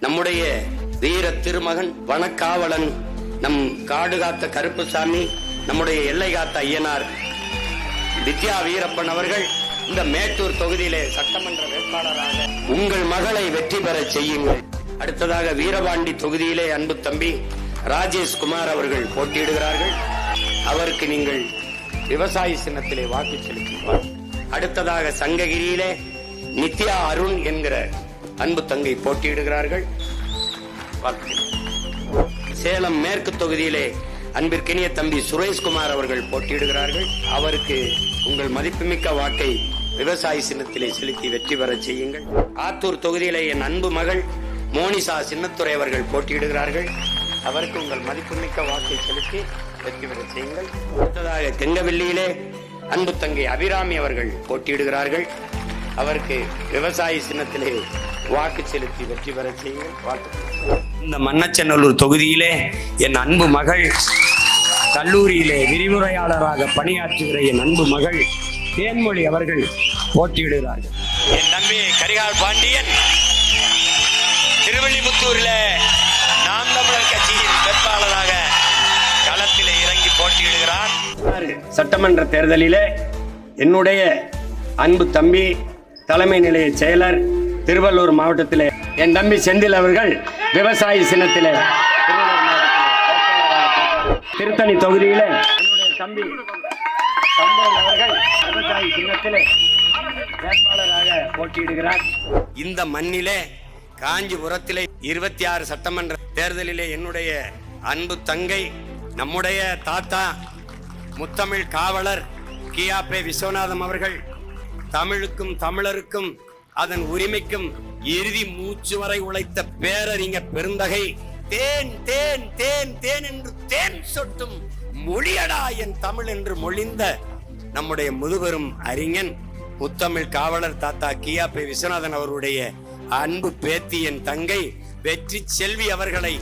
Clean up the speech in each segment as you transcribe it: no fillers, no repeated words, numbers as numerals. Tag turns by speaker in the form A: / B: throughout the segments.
A: நம்முடைய வீர திருமகன் வனக்காவலன் நம் காடு காத்த கருப்புசாமி, நம்முடைய எல்லை காத்த ஐயனார் வித்யா வீரப்பன் அவர்கள் இந்த மேட்டூர் தொகுதியிலே சட்டமன்ற வேட்பாளராக உங்கள் மகளை வெற்றி பெற செய்யுங்கள். அடுத்ததாக வீரபாண்டி தொகுதியிலே அன்பு தம்பி ராஜேஷ் குமார் அவர்கள் போட்டியிடுகிறார்கள். அவருக்கு நீங்கள் விவசாய சின்னத்திலே வாக்கு செலுத்துவார். அடுத்ததாக சங்ககிரியிலே நித்யா அருண் என்கிற அன்பு தங்கை போட்டியிடுகிறார்கள். சேலம் மேற்கு தொகுதியிலே அன்பிற்கினிய தம்பி சுரேஷ்குமார் அவர்கள் போட்டியிடுகிறார்கள். அவருக்கு உங்கள் மதிப்புமிக்க வாக்கை விவசாய சின்னத்திலே செலுத்தி வெற்றி பெற செய்யுங்கள். ஆத்தூர் தொகுதியிலே என் அன்பு மகள் மோனிசா சின்னத்துறை அவர்கள் போட்டியிடுகிறார்கள். அவருக்கு உங்கள் மதிப்புமிக்க வாக்கை செலுத்தி வெற்றி பெற செய்யுங்கள். அடுத்ததாக தெங்கவெல்லியிலே அன்பு தங்கை அபிராமி அவர்கள் போட்டியிடுகிறார்கள். அவருக்கு விவசாய சின்னத்திலே வாக்கு செலுத்தி வெற்றி பெற செய்யுங்கள். இந்த மன்னச்சநல்லூர் தொகுதியிலே என் அன்பு மகள் கல்லூரியிலே விரிவுரையாளராக பணியாற்றுகிற என் அன்பு மகள் தேன்மொழி அவர்கள் போட்டியிடுகிறார்கள். என் தம்பி கரிகால் பாண்டியன் திருவள்ளிபுத்தூரில் நாம் தமிழர் கட்சியின் வேட்பாளராக களத்திலே இறங்கி போட்டியிடுகிறார். சட்டமன்ற தேர்தலிலே என்னுடைய அன்பு தம்பி தலைமை நிலைய செயலர் திருவள்ளூர் மாவட்டத்திலே என் தம்பி செந்தில் அவர்கள் விவசாய சின்னத்திலே, திருத்தணி தொகுதியிலே என்னுடைய தம்பி சம்பவம் அவர்கள் விவசாய சின்னத்திலே வேட்பாளராக போட்டியிடுகிறார். இந்த மண்ணிலே காஞ்சிபுரத்திலே 26 சட்டமன்ற தேர்தலிலே என்னுடைய அன்பு தங்கை நம்முடைய தாத்தா முத்தமிழ் காவலர் கியாபே விஸ்வநாதம் அவர்கள் தமிழுக்கும் தமிழருக்கும் அதன் உரிமைக்கும் இறுதி மூச்சு வரை உழைத்த பேரறிஞர் பெருந்தகை தேன் தேன் தேன் தேன் என்று தேன் சொட்டும் மொழியடா என் தமிழ் என்று மொழிந்த நம்முடைய முதுபெரும் அறிஞன் முத்தமிழ் காவலர் தாத்தா கியாபே விஸ்வநாதன் அவருடைய அன்பு பேத்தி என் தங்கை வெற்றி செல்வி அவர்களை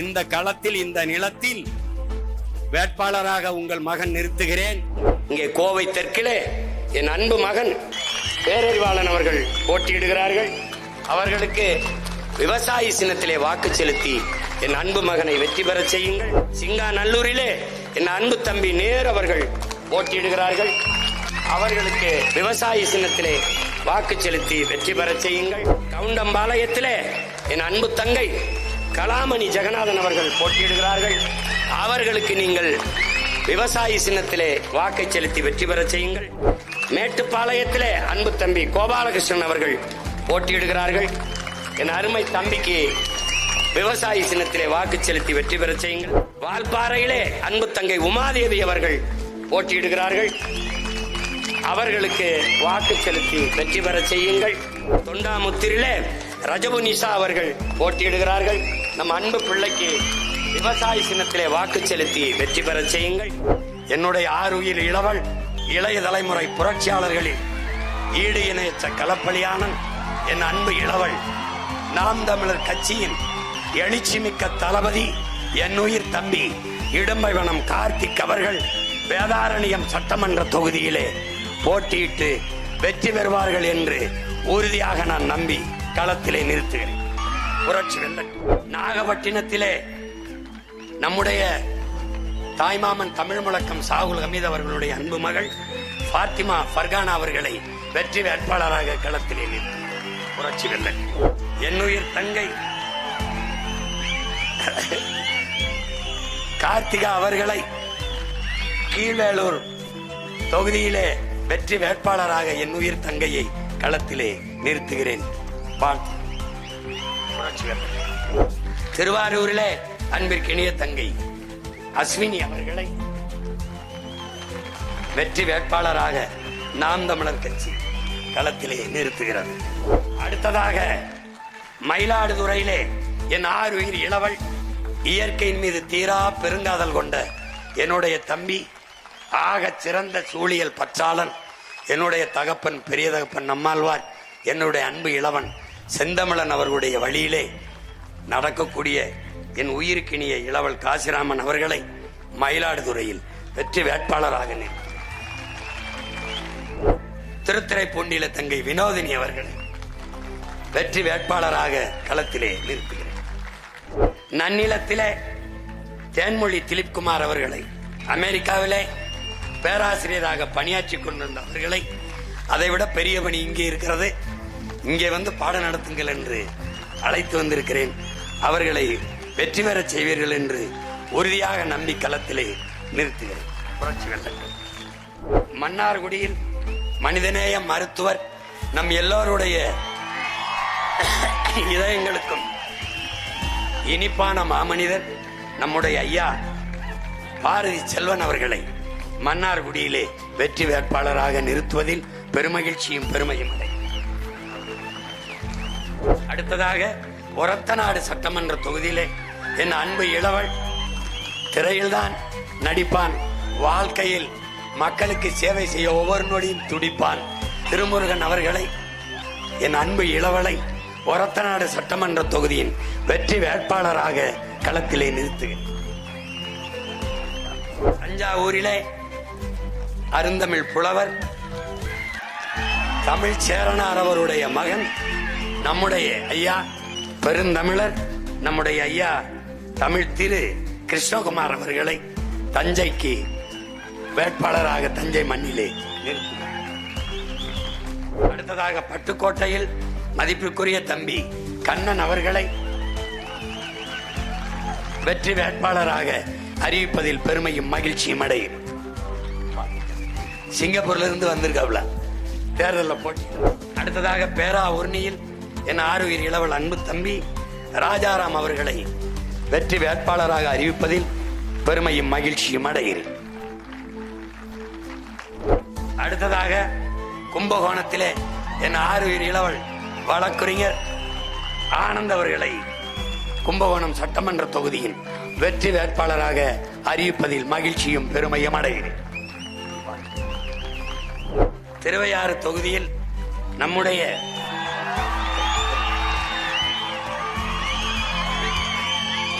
A: இந்த களத்தில் இந்த நிலத்தில் வேட்பாளராக உங்கள் மகன் நிறுத்துகிறேன். இங்கே கோவை தெற்கிலே என் அன்பு மகன் பேரறிவாளன் அவர்கள் போட்டியிடுகிறார்கள். அவர்களுக்கு விவசாய சின்னத்திலே வாக்கு செலுத்தி என் அன்பு மகனை வெற்றி பெற செய்யுங்கள். சிங்காநல்லூரிலே என் அன்பு தம்பி நேர் அவர்கள் போட்டியிடுகிறார்கள். அவர்களுக்கு விவசாய சின்னத்திலே வாக்கு செலுத்தி வெற்றி பெற செய்யுங்கள். கவுண்டம்பாளையத்திலே என் அன்பு தங்கை கலாமணி ஜெகநாதன் அவர்கள் போட்டியிடுகிறார்கள். அவர்களுக்கு நீங்கள் விவசாய சின்னத்திலே வாக்கை செலுத்தி வெற்றி பெற செய்யுங்கள். மேட்டுப்பாளையத்திலே அன்பு தம்பி கோபாலகிருஷ்ணன் அவர்கள் போட்டியிடுகிறார்கள். என் அருமை தம்பிக்கு விவசாய சின்னத்திலே வாக்கு செலுத்தி வெற்றி பெற செய்யுங்கள். வால்பாறையிலே அன்பு தங்கை உமாதேவி அவர்கள் போட்டியிடுகிறார்கள். அவர்களுக்கு வாக்கு செலுத்தி வெற்றி பெற செய்யுங்கள். தொண்டாமுத்திரிலே ரஜபு நிஷா அவர்கள் போட்டியிடுகிறார்கள். நம் அன்பு பிள்ளைக்கு விவசாய சின்னத்திலே வாக்கு செலுத்தி வெற்றி பெற செய்யுங்கள். என்னுடைய ஆறுயிர் இளவல் இளைய தலைமுறை புரட்சியாளர்களில் ஈடு இணையற்ற களப்பலியான என் அன்பு இளவல் நாம் தமிழர் கட்சியின் எழுச்சிமிக்க தளபதி என் உயிர் தம்பி இடும்பைவனம் கார்த்திக் அவர்கள் வேதாரண்யம் சட்டமன்ற தொகுதியிலே போட்டியிட்டு வெற்றி பெறுவார்கள் என்று உறுதியாக நான் நம்பி களத்திலே நிறுத்துகிறேன். புரட்சி வெள்ளன் நாகப்பட்டினத்திலே நம்முடைய தாய்மாமன் தமிழ் முழக்கம் சாகுல் ஹமீத் அவர்களுடைய அன்பு மகள் ஃபாத்திமா ஃபர்கானா அவர்களை வெற்றி வேட்பாளராக களத்திலே நிறுத்தி புரட்சி வெள்ளன் என்னுயிர் தங்கை கார்த்திகா அவர்களை கீழ்வேலூர் தொகுதியிலே வெற்றி வேட்பாளராக என் உயிர் தங்கையை களத்திலே நிறுத்துகிறேன். திருவாரூரிலே அன்பிற்கினிய தங்கை அஸ்வினி அவர்களை வெற்றி வேட்பாளராக நாம் தமிழர் கட்சி களத்திலே நிறுத்துகிறது. அடுத்ததாக மயிலாடுதுறையிலே என் ஆறுயிர் இளவல் இயற்கையின் மீது தீரா பெருங்காதல் கொண்ட என்னுடைய தம்பி ஆக சிறந்த சூழியல் பற்றாளன் என்னுடைய தகப்பன் பெரிய தகப்பன் நம்மாழ்வார் என்னுடைய அன்பு இளவன் செந்தமிழன் அவர்களுடைய வழியிலே நடக்கக்கூடிய என் உயிருக்கினிய இளவல் காசிராமன் அவர்களை மயிலாடுதுறையில் வெற்றி வேட்பாளராக நிறுத்தி திருத்துறைப்பூண்டியில தங்கை வினோதினி அவர்களை வெற்றி வேட்பாளராக களத்திலே நிறுத்துகிறேன். நன்னிலத்திலே தேன்மொழி திலீப்குமார் அவர்களை, அமெரிக்காவிலே பேராசிரியராக பணியாற்றி கொண்டிருந்த அவர்களை, அதைவிட பெரிய பணி இங்கே இருக்கிறது, இங்கே வந்து பாடம் நடத்துங்கள் என்று அழைத்து வந்திருக்கிறேன். அவர்களை வெற்றி பெறச் செய்வீர்கள் என்று உறுதியாக நம்பி களத்திலே நிறுத்துகிறேன். புரட்சி வெள்ளட்டும். மன்னார்குடியில் மனிதநேய மருத்துவர், நம் எல்லோருடைய இதயங்களுக்கும் இனிப்பான மாமனிதர் நம்முடைய ஐயா பாரதி செல்வன் அவர்களை மன்னார்குடியிலே வெற்றி வேட்பாளராக நிறுத்துவதில் பெருமகிழ்ச்சியும் பெருமையும் அடை. அடுத்ததாக ஒரத்தநாடு சட்டமன்ற தொகுதியிலே என் அன்பு இளவல், திரையில்தான் நடிப்பான், வாழ்க்கையில் மக்களுக்கு சேவை செய்ய ஒவ்வொரு நொடியும் துடிப்பான் திருமுருகன் அவர்களை, என் அன்பு இளவலை ஒரத்தநாடு சட்டமன்ற தொகுதியின் வெற்றி வேட்பாளராக களத்திலே நிறுத்துகிறேன். தஞ்சாவூரிலே அருந்தமிழ் புலவர் தமிழ் சேரனார் அவருடைய மகன் நம்முடைய ஐயா பெருந்தமிழர், நம்முடைய ஐயா தமிழ் திரு கிருஷ்ணகுமார் அவர்களை தஞ்சைக்கு வேட்பாளராக தஞ்சை மண்ணிலே நிறுத்தினார். அடுத்ததாக பட்டுக்கோட்டையில் மதிப்புக்குரிய தம்பி கண்ணன் அவர்களை வெற்றி வேட்பாளராக அறிவிப்பதில் பெருமையும் மகிழ்ச்சியும் அடையும். சிங்கப்பூர்ல இருந்து வந்திருக்காப்ல தேர்தலில் போட்டி. அடுத்ததாக பேரா ஊர்னியில் என் ஆறுயிர் இளவல் அன்பு தம்பி ராஜாராம் அவர்களை வெற்றி வேட்பாளராக அறிவிப்பதில் பெருமையும் மகிழ்ச்சியும் அடைகிறேன். அடுத்ததாக கும்பகோணத்திலே என் ஆறுயிர் இளவல் வழக்குரைஞர் ஆனந்த் அவர்களை கும்பகோணம் சட்டமன்ற தொகுதியின் வெற்றி வேட்பாளராக அறிவிப்பதில் மகிழ்ச்சியும் பெருமையும் அடைகிறேன். திருவையாறு தொகுதியில் நம்முடைய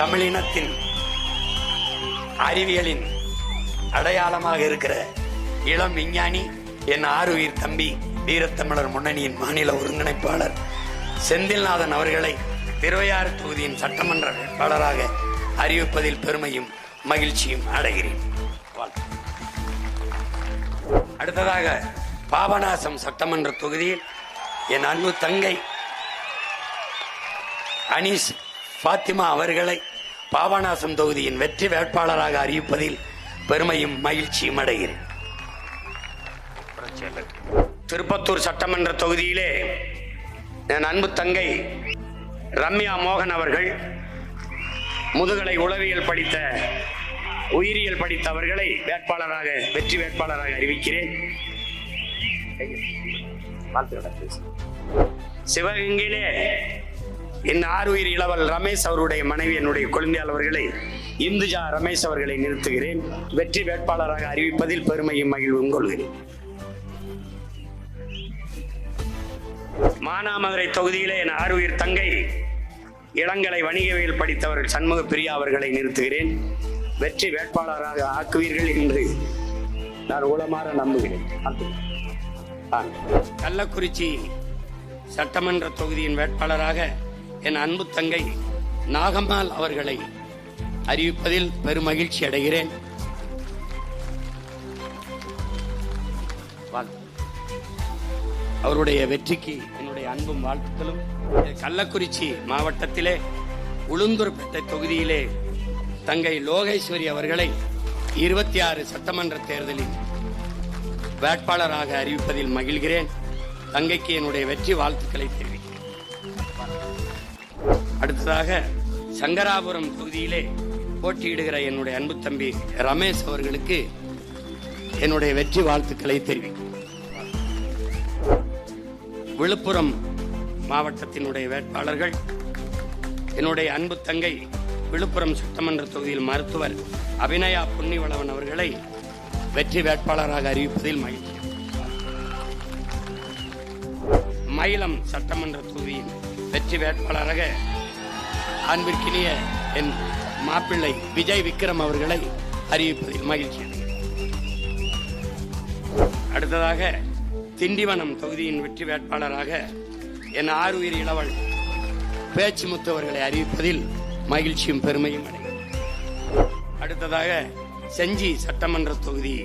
A: தமிழினத்தின் அறிவியலின் அடையாளமாக இருக்கிற இளம் விஞ்ஞானி என் ஆறுயிர் தம்பி வீரத்தமிழர் முன்னணியின் மாநில ஒருங்கிணைப்பாளர் செந்தில்நாதன் அவர்களை திருவையாறு தொகுதியின் சட்டமன்ற வேட்பாளராக அறிவிப்பதில் பெருமையும் மகிழ்ச்சியும் அடைகிறேன். அடுத்ததாக பாபநாசம் சட்டமன்ற தொகுதியில் என் அன்பு தங்கை அனீஸ் பாத்திமா அவர்களை பாபநாசம் தொகுதியின் வெற்றி வேட்பாளராக அறிவிப்பதில் பெருமையும் மகிழ்ச்சியும் அடைகிறேன். திருப்பத்தூர் சட்டமன்ற தொகுதியிலே என் அன்பு தங்கை ரம்யா மோகன் அவர்கள் முதுகலை உளவியல் படித்த உயிரியல் படித்த அவர்களை வேட்பாளராக வெற்றி வேட்பாளராக அறிவிக்கிறேன். சிவகங்கையிலே என் ஆறுயிர் இளவல் ரமேஷ் அவருடைய மனைவி என்னுடைய குழந்தையால் அவர்களை இந்துஜா ரமேஷ் அவர்களை நிறுத்துகிறேன். வெற்றி வேட்பாளராக அறிவிப்பதில் பெருமையும் மகிழ்வும் கொள்கிறேன். மானாமதுரை தொகுதியிலே என் ஆறுயிர் தங்கை இளங்கலை வணிகவியல் படித்தவர்கள் சண்முக பிரியா அவர்களை நிறுத்துகிறேன். வெற்றி வேட்பாளராக ஆக்குவீர்கள் என்று நான் உளமாற நம்புகிறேன். கள்ளக்குறிச்சி சட்டமன்ற தொகுதியின் வேட்பாளராக என் அன்பு தங்கை நாகம்மாள் அவர்களை அறிவிப்பதில் பெருமகிழ்ச்சி அடைகிறேன். அவருடைய வெற்றிக்கு என்னுடைய அன்பும் வாழ்த்துக்களும். கள்ளக்குறிச்சி மாவட்டத்திலே உளுந்தூர்பேட்டை தொகுதியிலே தங்கை லோகேஸ்வரி அவர்களை 26 சட்டமன்ற தேர்தலில் வேட்பாளராக அறிவிப்பதில் மகிழ்கிறேன். தங்கைக்கு என்னுடைய வெற்றி வாழ்த்துக்களை தெரிவிக்கிறேன். அடுத்ததாக சங்கராபுரம் தொகுதியிலே போட்டியிடுகிற என்னுடைய அன்பு தம்பி ரமேஷ் அவர்களுக்கு என்னுடைய வெற்றி வாழ்த்துக்களை தெரிவிக்கிறேன். விழுப்புரம் மாவட்டத்தினுடைய வேட்பாளர்கள் என்னுடைய அன்பு தங்கை விழுப்புரம் சட்டமன்ற தொகுதியில் மருத்துவர் அபிநயா புன்னிவளவன் அவர்களை வெற்றி வேட்பாளராக அறிவிப்பதில் மகிழ்ச்சி. மயிலம் சட்டமன்ற தொகுதியின் வெற்றி வேட்பாளராக அன்பிற்கினிய என் மாப்பிள்ளை விஜய் விக்ரம் அவர்களை அறிவிப்பதில் மகிழ்ச்சி. அடுத்ததாக திண்டிவனம் தொகுதியின் வெற்றி வேட்பாளராக என் ஆறுயிர் இளவல் பேச்சுமுத்து அவர்களை அறிவிப்பதில் மகிழ்ச்சியும் பெருமையும் அடைகிறேன். அடுத்ததாக செஞ்சி சட்டமன்ற தொகுதி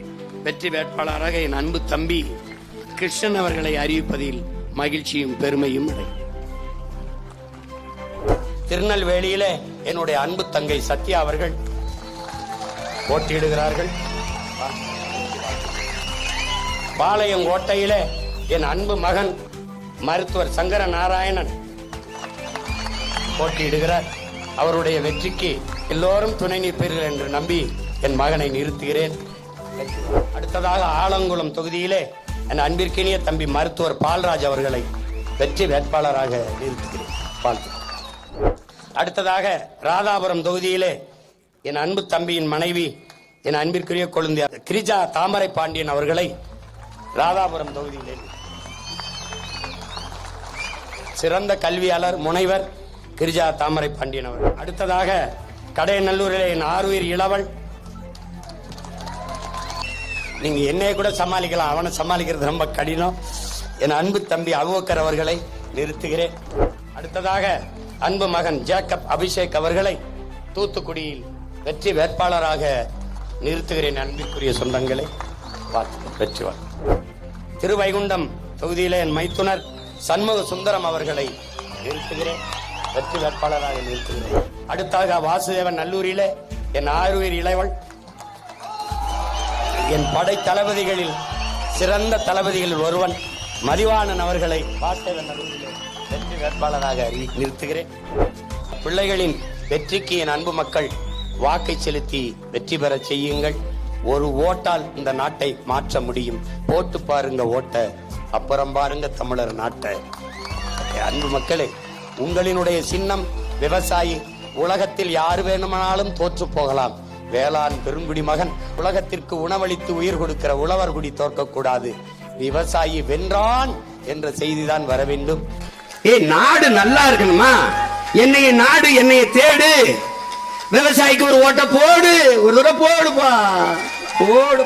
A: வெற்றி வேட்பாளராக என் அன்பு தம்பி கிருஷ்ணன் அவர்களை அறிவிப்பதில் மகிழ்ச்சியும் பெருமையும் அடைகிறேன். திருநெல்வேலியில என்னுடைய அன்பு தங்கை சத்யா அவர்கள் போட்டியிடுகிறார்கள். பாளையங்கோட்டையில என் அன்பு மகன் மருத்துவர் சங்கர நாராயணன் போட்டியிடுகிறார். அவருடைய வெற்றிக்கு எல்லோரும் துணை நிற்பீர்கள் என்று நம்பி என் மகனை நிறுத்துகிறேன். அடுத்ததாக ஆலங்குளம் தொகுதியிலே என் அன்பிற்கினிய தம்பி மருத்துவர் பால்ராஜ் அவர்களை வெற்றி வேட்பாளராக நிறுத்துகிறேன். அடுத்ததாக ராதாபுரம் தொகுதியிலே என் அன்பு தம்பியின் மனைவி என் அன்பிற்குரிய கொழுந்தை கிரிஜா தாமரை பாண்டியன் அவர்களை ராதாபுரம் தொகுதியிலே சிறந்த கல்வியாளர் முனைவர் கிரிஜா தாமரை பாண்டியன் அவர்கள். அடுத்ததாக கடையநல்லூரிலே என் ஆறுயிர் இளவல், நீங்க என்னைய கூட சமாளிக்கலாம், அவனை சமாளிக்கிறது ரொம்ப கடினம், என் அன்பு தம்பி அபூபக்கர் அவர்களை நிறுத்துகிறேன். அடுத்ததாக அன்பு மகன் ஜேக்கப் அபிஷேக் அவர்களை தூத்துக்குடியில் வெற்றி வேட்பாளராக நிறுத்துகிறேன். அன்பிற்குரிய சொந்தங்களை வெற்றி வாழ். திருவைகுண்டம் தொகுதியிலே என் மைத்துனர் சண்முக சுந்தரம் அவர்களை நிறுத்துகிறேன், வெற்றி வேட்பாளராக நிறுத்துகிறேன். அடுத்தாக வாசுதேவன் நல்லூரிலே என் ஆறுயிர் இளைவள், என் படை தளபதிகளில் சிறந்த தளபதிகளில் ஒருவன் மதிவாணன் அவர்களை வாசுதேவன் நல்லூரிலே வெற்றி வேட்பாளராக நிறுத்துகிறேன். பிள்ளைகளின் வெற்றிக்கு என் அன்பு மக்கள் வாக்கை செலுத்தி வெற்றி பெற செய்யுங்கள். ஒரு ஓட்டால் இந்த நாட்டை மாற்ற முடியும். போட்டு பாருங்க ஓட்ட, அப்புறம் பாருங்க தமிழர் நாட்டை. அன்பு மக்களே, உங்களினுடைய சின்னம் விவசாயி. உலகத்தில் யாரு வேணுமானாலும் தோற்று போகலாம், வேளாண் பெருங்குடி மகன் உலகத்திற்கு உணவளித்து உயிர் கொடுக்கிற உழவர் குடி தோற்கக்கூடாது. விவசாயி வென்றான் என்ற செய்திதான் வர வேண்டும். நாடு நல்லா இருக்கணுமா, நாடு என்னைய தேடு, விவசாயிக்கு ஒரு ஓட்ட போடு, ஒரு தடவை போடுப்பா போடு.